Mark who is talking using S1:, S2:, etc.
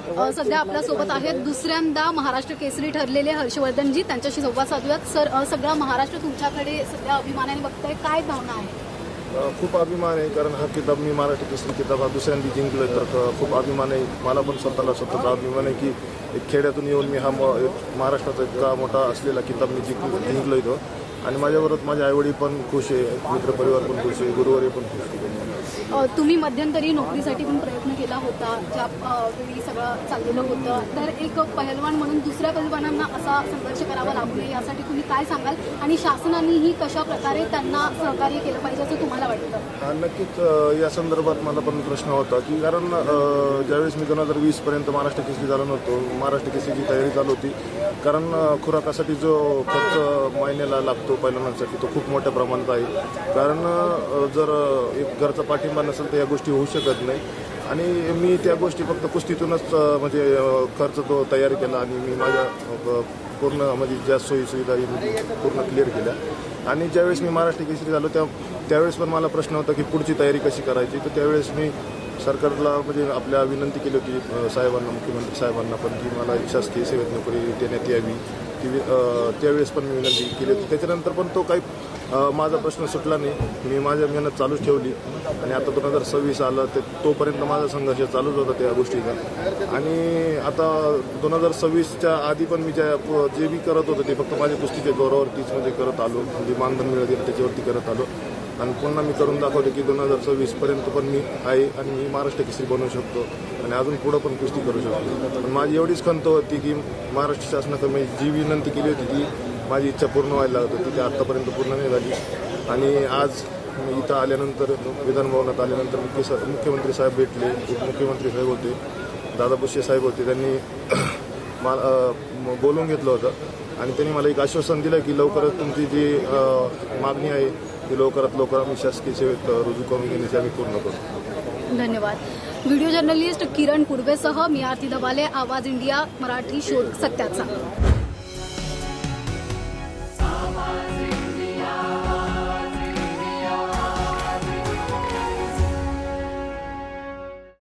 S1: सध्या आपल्या सोबत आहेत दुसऱ्यांदा महाराष्ट्र केसरी ठरलेले हर्षवर्धनजी, त्यांच्याशी संवाद साधूयात. सर, सगळा महाराष्ट्र तुमच्याकडे सध्या अभिमानाने बघतोय, काय भावना आहे?
S2: खूप अभिमान आहे, कारण हा किताब मी महाराष्ट्र केसरी किताब हा दुसऱ्यांदा जिंकलोय, तर खूप अभिमान आहे. मला पण स्वतःचा अभिमान आहे की एक खेड्यातून येऊन मी हा महाराष्ट्राचा इतका मोठा असलेला किताब मी जिंकलोय तो. आणि माझ्याबरोबर माझे आईवडील पण खुश आहे, मित्रपरिवार पण खुश आहे, गुरुवारी पण खुश आहे.
S1: तुम्ही मध्यंतरी नोकरीसाठी पण प्रयत्न केला होता, ज्या वेळी सगळं चाललेलं होतं, तर एक पहिलवान म्हणून दुसऱ्या पहिलवानांना असा संघर्ष करावा लागू नये यासाठी तुम्ही काय सांगाल, आणि शासनानेही कशा प्रकारे त्यांना सहकार्य केलं पाहिजे असं तुम्हाला वाटतं?
S2: नक्कीच या संदर्भात मला पण प्रश्न होता की कारण ज्यावेळेस मी 2020 पर्यंत महाराष्ट्र केसरी झालो नव्हतो, महाराष्ट्र केसरीची तयारी चालू होती, कारण खुराकासाठी जो खर्च महिन्याला लागतो पहिलवानांसाठी तो खूप मोठ्या प्रमाणात आहे. कारण जर एक घरचा पाठिंबा नसेल तर या गोष्टी होऊ शकत नाही. आणि मी त्या गोष्टी फक्त कुस्तीतूनच म्हणजे खर्च तो तयार केला, आणि मी माझ्या पूर्ण म्हणजे ज्या सोयीसुविधा पूर्ण क्लिअर केल्या. आणि ज्यावेळेस मी महाराष्ट्र केसरी झालो त्यावेळेस पण मला प्रश्न होता की पुढची तयारी कशी करायची. तर त्यावेळेस मी सरकारला म्हणजे आपल्या विनंती केली होती साहेबांना, मुख्यमंत्री साहेबांना पण, की मला शासकीय सेवेत नोकरी देण्यात यावी. ती त्यावेळेस पण मी विनंती केली होती. त्याच्यानंतर पण तो काही माझा प्रश्न सुटला नाही. मी माझ्या मेहनत चालूच ठेवली, आणि आता 2026 आलं ते तोपर्यंत माझा संघर्ष चालूच होता त्या गोष्टीचा. आणि आता 2026च्या आधी पण मी जे बी करत होतो ते फक्त माझ्या कुस्तीच्या जोरावरतीच म्हणजे करत आलो, म्हणजे मानधन मिळत गेलं त्याच्यावरती करत आलो. आणि पुन्हा मी करून दाखवले की 2026 पर्यंत पण मी आहे, आणि मी महाराष्ट्र केसरी बनवू शकतो, आणि अजून पुढं पण कुस्ती करू शकतो. पण माझी एवढीच खंत होती की महाराष्ट्र शासनाकडे मी जी विनंती केली होती ती माझी इच्छा पूर्ण व्हायला लागत होती, ती आत्तापर्यंत पूर्ण नाही झाली. आणि आज मी इथं आल्यानंतर, विधानभवनात आल्यानंतर मुख्यमंत्री साहेब भेटले, उपमुख्यमंत्री साहेब होते, दादा भुसे साहेब होते, त्यांनी मला बोलवून घेतलं होतं. आणि त्यांनी मला एक आश्वासन दिलं की लवकरच तुमची जी मागणी आहे ती लवकरात लवकर आम्ही शासकीय सेवेत रुजू करून घेण्याची आम्ही पूर्ण करू.
S1: धन्यवाद. व्हिडिओ जर्नलिस्ट किरण कुर्वेसह मी आरती दबाले, आवाज इंडिया मराठी, शोध सत्याचा.